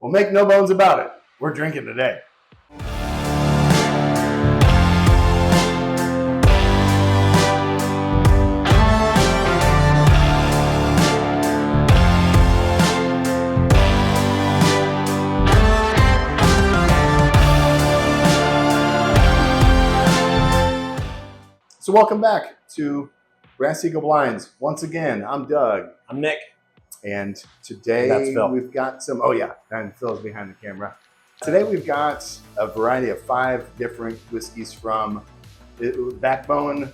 Well, make no bones about it. We're drinking today. So welcome back to Brass Eagle Blinds. Once again, I'm Doug. I'm Nick. And today we've got some, and Phil's behind the camera. Today we've got a variety of 5 different whiskeys from Backbone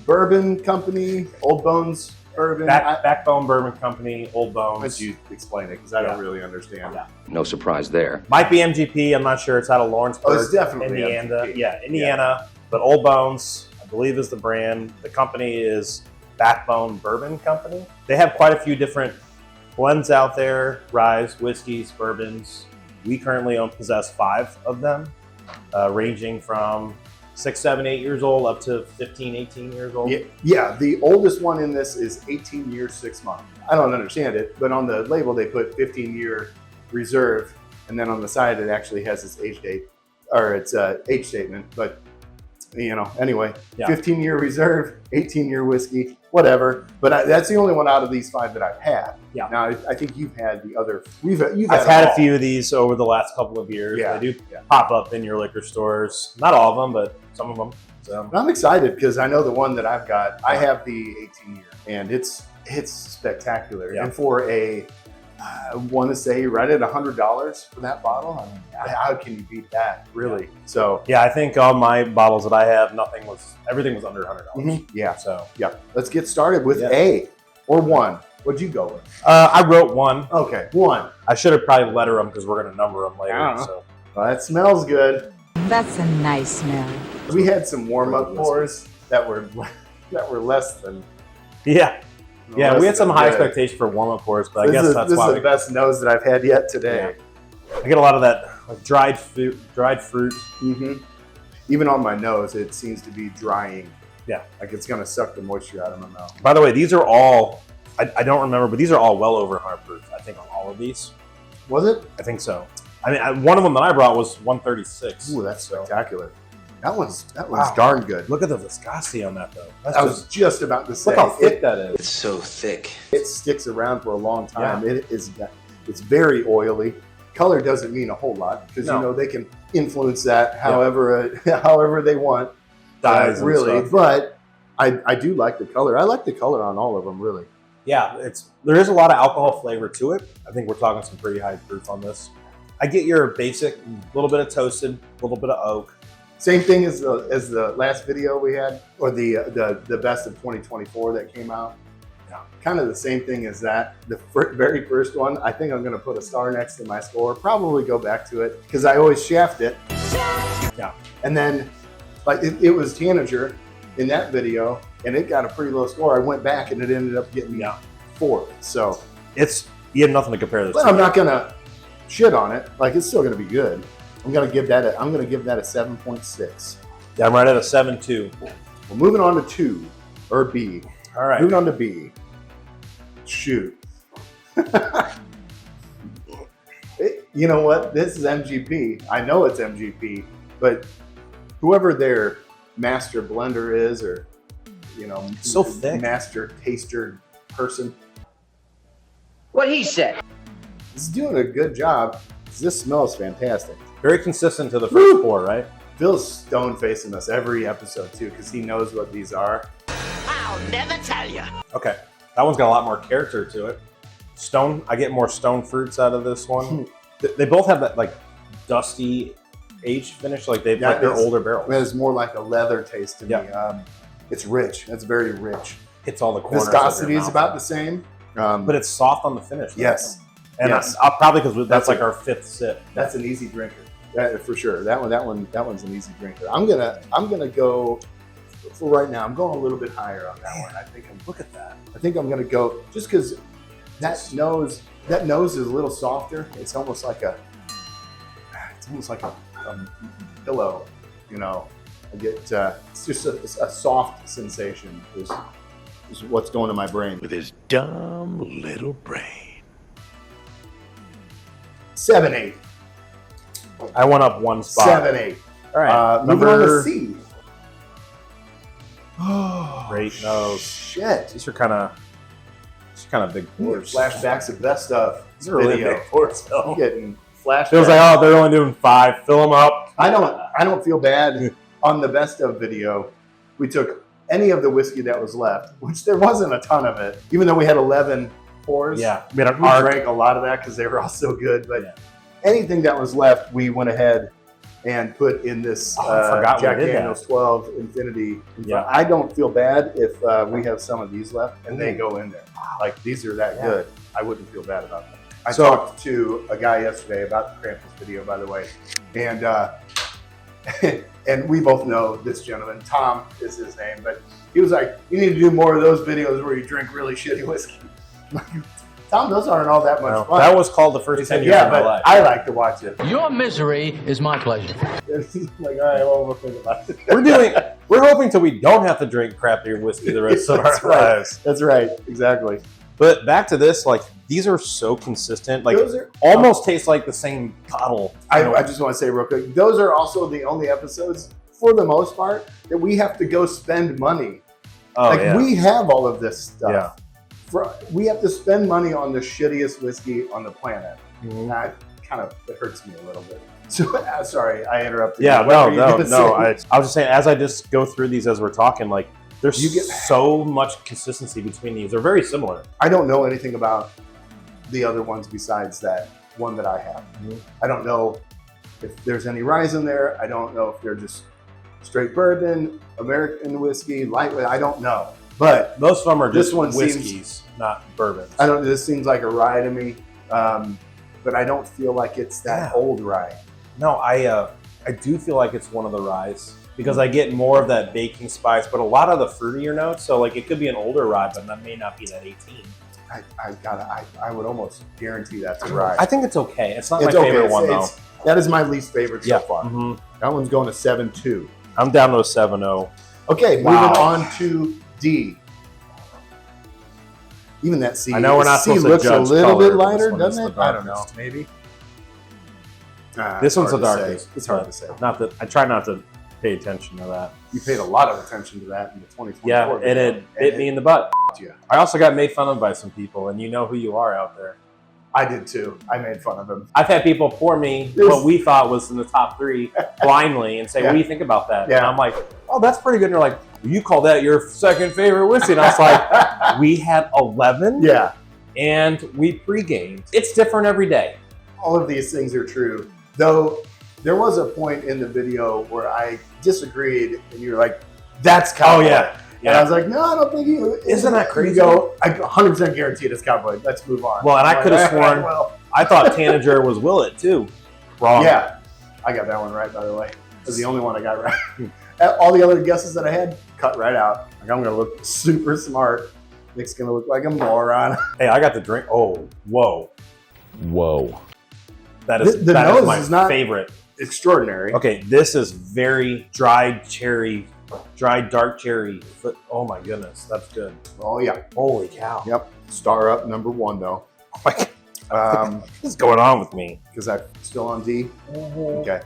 Bourbon Company, Old Bones Bourbon. Backbone Bourbon Company, Old Bones. Why don't you explain it, because I don't really understand. Yeah. No surprise there. Might be MGP, I'm not sure. It's out of Lawrenceburg, it's definitely Indiana. MGP. Yeah, Indiana. But Old Bones, I believe, is the brand. The company is Backbone Bourbon Company. They have quite a few different blends out there, ryes, whiskeys, bourbons. We currently possess 5 of them, ranging from 6, 7, 8 years old up to 15, 18 years old. Yeah, the oldest one in this is 18 years, 6 months. I don't understand it, but on the label they put 15-year reserve, and then on the side it actually has its age date, or its age statement, but anyway, 15-year reserve, 18-year whiskey, whatever. But that's the only one out of these 5 that I've had. Yeah. Now I think you've had the other. I've had a few of these over the last couple of years. Yeah. They do pop up in your liquor stores. Not all of them, but some of them. So I'm excited because I know the one that I've got. I have the 18-year, and it's spectacular. Yeah. And for I want to say right at $100 for that bottle. I mean, how can you beat that, really? Yeah. So yeah, I think all my bottles that I have, everything was under $100. Mm-hmm. Yeah. So yeah, let's get started with A or 1. What'd you go with? I wrote 1. Okay, 1. I should have probably letter them because we're going to number them later. So well, that smells good. That's a nice smell. We had some warm-up pours that were less than. Yeah. Yeah, we had some high expectation for warm-up pours, but I guess that's why. This is the best nose that I've had yet today. Yeah. I get a lot of that dried fruit. Mm-hmm. Even on my nose, it seems to be drying. Yeah. Like it's going to suck the moisture out of my mouth. By the way, these are all, I don't remember, but these are all well over 100 proof, I think, on all of these. Was it? I think so. I mean, one of them that I brought was 136. Ooh, that's spectacular. That one's darn good. Look at the viscosity on that, though. I was just about to say. Look how thick that is. It's so thick. It sticks around for a long time. Yeah. It's very oily. Color doesn't mean a whole lot because they can influence that however they want. Dyes really, and stuff. But I do like the color. I like the color on all of them, really. Yeah, there is a lot of alcohol flavor to it. I think we're talking some pretty high proof on this. I get your basic, little bit of toasted, a little bit of oak. Same thing as the last video we had, or the best of 2024 that came out. Yeah. Kind of the same thing as that. The very first one, I think I'm going to put a star next to my score. Probably go back to it because I always shaft it. Yeah. And then, like it was Tanager in that video, and it got a pretty low score. I went back and it ended up getting 4th. So you have nothing to compare this to. But I'm not gonna shit on it. Like it's still gonna be good. I'm gonna give that a 7.6. Yeah, I'm right at a 7.2. Well, moving on to 2 or B. All right. Moving on to B. Shoot. You know what? This is MGP. I know it's MGP, but whoever their master blender is, or so thick, master taster person, what he said, is doing a good job. This smells fantastic. Very consistent to the first pour, right? Phil's stone facing us every episode too, because he knows what these are. I'll never tell you. Okay, that one's got a lot more character to it. I get more stone fruits out of this one. They both have that like dusty aged finish, like they're older barrels. It's more like a leather taste to me. It's rich. It's very rich. Hits all the corners. Viscosity is about the same, but it's soft on the finish. Yes. And I'll probably, because that's like our 5th sip. That's an easy drinker, for sure. That one's an easy drinker. I'm gonna go for right now. I'm going a little bit higher on that one. Look at that. I think I'm gonna go just because that nose is a little softer. It's almost like a pillow. I get it's just a soft sensation is what's going to my brain with his dumb little brain. 7-8. I went up one spot. 7-8. All right. Moving on to C. Great nose. Shit. These are kind of big pours. Flashbacks of best of. These are really video. big pours, I'm though. getting flashbacks. Feels like, oh, they're only doing 5. Fill them up. I don't feel bad. On the best of video, we took any of the whiskey that was left, which there wasn't a ton of it, even though we had 11 pours. Yeah. We had an We arc. drank a lot of that because they were all so good. But anything that was left, we went ahead and put in this I forgot Jack we did that. Daniel's 12 Infinity. Yeah. I don't feel bad if we have some of these left and they go in there. Like, these are that good. I wouldn't feel bad about that. I talked to a guy yesterday about the Krampus video, by the way, and and we both know this gentleman. Tom is his name, but he was like, "You need to do more of those videos where you drink really shitty whiskey." Tom, those aren't all that much fun. That was called the first 10 years of my but life. I like to watch it. Your misery is my pleasure. He's like, all right, well, we'll think about it. We're hoping till we don't have to drink crappier whiskey the rest of our That's right. lives. That's right, exactly. But back to this, like, these are so consistent. Like, Those are almost taste like the same bottle. I just want to say real quick, those are also the only episodes, for the most part, that we have to go spend money. Oh, yeah. We have all of this stuff. Yeah. We have to spend money on the shittiest whiskey on the planet. Mhm. That it hurts me a little bit. So sorry, I interrupted. Yeah, you. What were you no. gonna say? I was just saying, as I just go through these as we're talking, like, there's You get- so much consistency between these. They're very similar. I don't know anything about the other ones besides that one that I have. Mhm. I don't know if there's any ryes in there. I don't know if they're just straight bourbon, American whiskey, lightweight. I don't know. But Most of them are This just one seems- whiskeys, not bourbons. this seems like a rye to me. But I don't feel like it's that old rye. No, I do feel like it's one of the ryes because I get more of that baking spice, but a lot of the fruitier notes. So, like, it could be an older rye, but that may not be that 18. I would almost guarantee that's a rye. I think it's okay. It's not It's my okay. favorite one, though. That is my least favorite so Yeah. far. Mhm. That one's going to 7.2. I'm down to a 7.0. Okay, Wow. moving on to D. Even that C. I know we're not C supposed to looks judge a little color, bit but this lighter, one doesn't is it? the I don't know. darkest. Maybe. This It's one's the hard to darkest. say. It's hard but to say. Not that I try not to pay attention to that. You paid a lot of attention to that in the 2024 Yeah, and video, it bit me in the butt. you. I also got made fun of by some people, and you know who you are out there. I did too. I made fun of him. I've had people pour me There's- what we thought was in the top 3 blindly and say, what do you think about that? Yeah. And I'm like, oh, that's pretty good. And they're like, you call that your second favorite whiskey? And I was like, we had 11 Yeah, and we pre-gamed. It's different every day. all of these things are true. Though there was a point in the video where I disagreed, and you were like, "That's cowboy." Oh, yeah. And I was like, "No, I don't think you." Isn't that crazy? You go, I 100% guarantee it's cowboy. Let's move on. Well, and I I'm could have like, sworn, well, I thought Tanager was Willet too. Wrong. yeah, I got that one right, by the way. That's the only one I got right. All the other guesses that I had, cut right out. Like, I'm going to look super smart. Nick's going to look like a moron. Hey, I got the drink. Oh, whoa. Whoa. That is, The that nose is my is not- favorite. Extraordinary. Okay, this is very dried dark cherry. Oh my goodness, that's good. Oh, yeah. Holy cow. Yep. Star up number 1, though. Oh my God. What's going on with me? Because I'm still on D. Okay.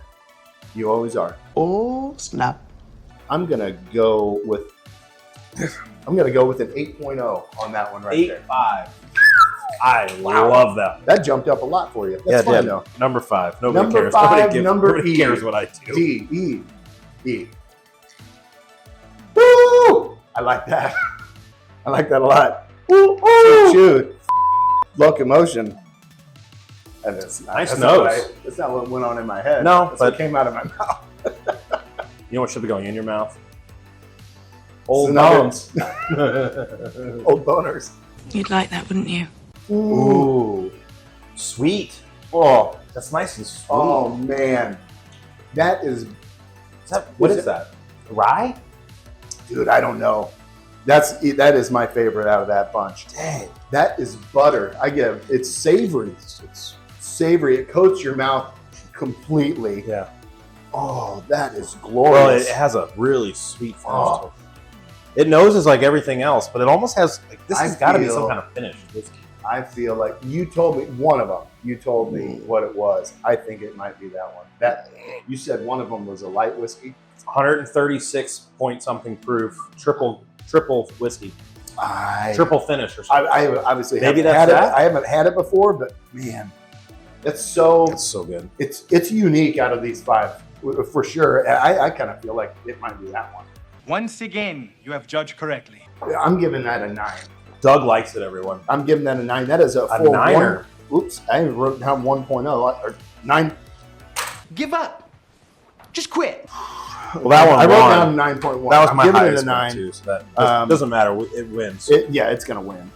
You always are. Oh, snap. I'm going to go with an 8.0 on that one right there. 8.5. I love that. That jumped up a lot for you. That's Yeah, fine, it did. though. Number 5. Nobody Number cares. 5, number nobody E. cares what I do. D, E. Woo! I like that. I like that a lot. Woo! Shoot. Locomotion. And it's not, Nice that's not what nose. that's not what went on in my head. No, that's but- what came out of my mouth. You know what should be going in your mouth? Old another- bones. Old boners. You'd like that, wouldn't you? Ooh. Sweet. Oh, that's nice and sweet. Oh, man. That is, What is that? Rye? dude, I don't know. That is my favorite out of that bunch. Dang. That is butter. It's savory. It's savory. It coats your mouth completely. Yeah. Oh, that is Well, glorious. it has a really sweet finish Oh. to it. It noses like everything else, but it almost has, like, this I has got to be feel- some kind of finished whiskey. I feel like you told me one of them. You told me what it was. I think it might be that one. That you said one of them was a light whiskey. 136 point something proof, triple whiskey, triple finish or something. I obviously Maybe haven't that's had that? it. I haven't had it before, but man, that's so good. it's unique out of these 5 for sure. And I kind of feel like it might be that one. Once again, you have judged correctly. I'm giving that a 9. Doug likes it, everyone. I'm giving that a 9. That is a full 9er. Oops, I wrote down 1.0 or 9. Give up. Just quit. Well, that one I wrote won. down 9.1. That was I'm my giving it highest a one 9. too, so that doesn't matter. It wins. Yeah, it's going to win.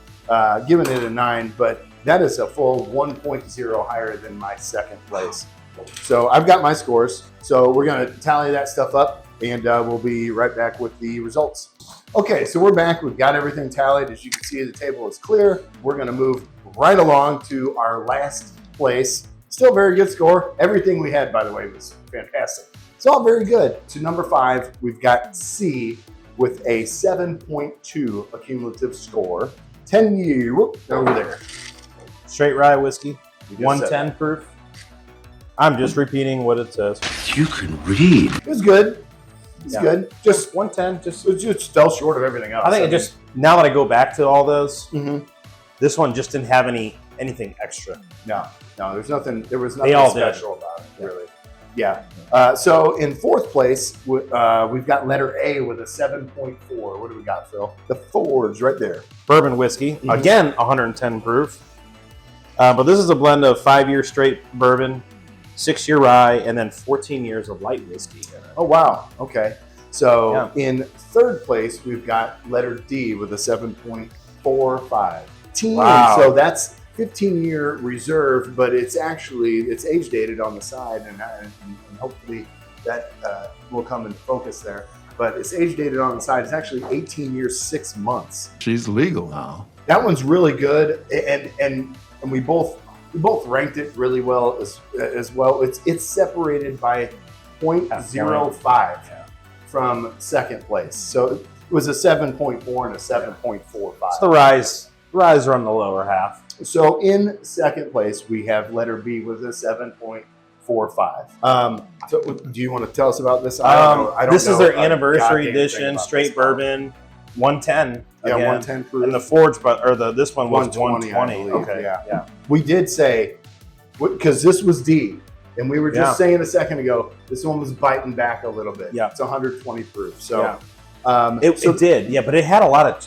Giving it a 9, but that is a full 1.0 higher than my second place. So I've got my scores. So we're going to tally that stuff up, and we'll be right back with the results. Okay, so we're back. We've got everything tallied. As you can see, the table is clear. We're going to move right along to our last place. Still very good score. Everything we had, by the way, was fantastic. It's all very good. To number 5, we've got C with a 7.2 accumulative score. 10 year, whoop, over there. Straight rye whiskey, just 110 proof. I'm just repeating what it says. You can read. It was good. It's good. Just 110. Just it just fell short of everything else. I think it just, now that I go back to all those, Mhm. this one just didn't have anything extra. No, there's nothing. There was nothing all did. special about it, really. Yeah. So in 4th place, we've got letter A with a 7.4. What do we got, Phil? The Fords right there. Bourbon whiskey, again 110 proof. But this is a blend of 5-year straight bourbon, 6-year rye, and then 14 years of light whiskey. Oh wow. Okay. So in 3rd place, we've got letter D with a 7.45. Wow. So that's 15-year reserve, but it's age dated on the side, and hopefully that will come into focus there. But it's age dated on the side. It's actually 18 years 6 months. She's legal now. That one's really good, and we both ranked it really well as well. It's separated by 0.05 from 2nd place. So it was a 7.4 and a 7.45. So the ryes are on the lower half. So in 2nd place, we have letter B with a 7.45. So do you want to tell us about this? I don't this know is their a anniversary goddamn thing edition, about straight this bottle. bourbon, 110. Yeah, again. 110 proof. And the Forge, this one was 120, 120. I believe, Okay. yeah. We did say, because this was D, and we were just saying a second ago, this one was biting back a little bit. Yeah. It's 120 proof. So Yeah. It did, but it had a lot of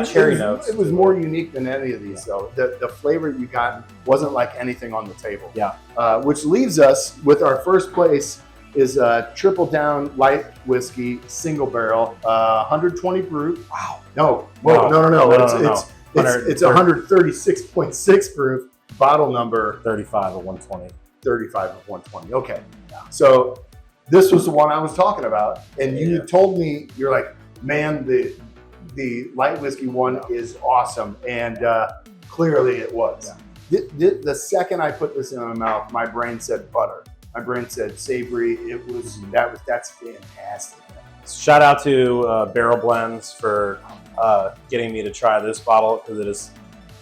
cherry notes. It was more unique than any of these, though. The flavor you got wasn't like anything on the table. Yeah. Which leaves us with our first place is Triple Down Light Whiskey Single Barrel, 120 proof. Wow. No. It's 136.6 proof. Bottle number 35 of 120. 35 of 120. Okay. So this was the one I was talking about, and you told me, you're like, man, the light whiskey one is awesome, and clearly it was. The second I put this in my mouth, my brain said butter. My brain said savory. That's fantastic. Shout out to Barrel Blends for getting me to try this bottle, because it is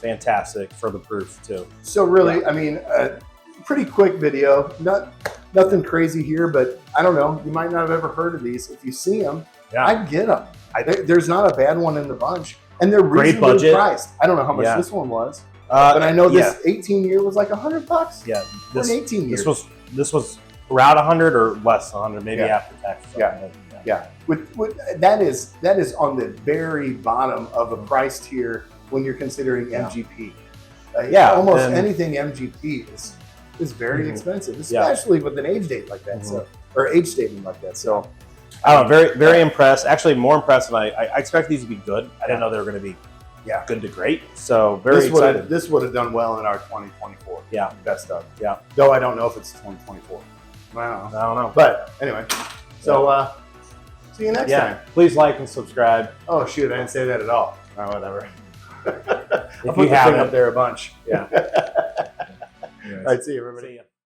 fantastic for the proof too. So really, I mean, pretty quick video. Nothing crazy here, but I don't know. You might not have ever heard of these. If you see them, I'd get them. There's not a bad one in the bunch, and they're reasonably budget. priced. I don't know how much this one was, but I know this 18-year was like $100. Yeah, for an 18 year. This was around 100 or less than 100, maybe after tax. Yeah. That is on the very bottom of a price tier when you're considering MGP. Almost anything MGP is very expensive, especially with an age date like that. So, or age statement like that. So, I don't know, very, very impressed. Actually, more impressed than I expect these to be good. I didn't know they were going to be good to great. So very excited. This would have done well in our 2024. Yeah, best of. Yeah, though I don't know if it's 2024. I don't know. But anyway, so see you next time. Please like and subscribe. Oh shoot, I didn't say that at all. Oh, whatever. I'll If put you the have thing up there a bunch. Yeah. All right, see you everybody. See ya.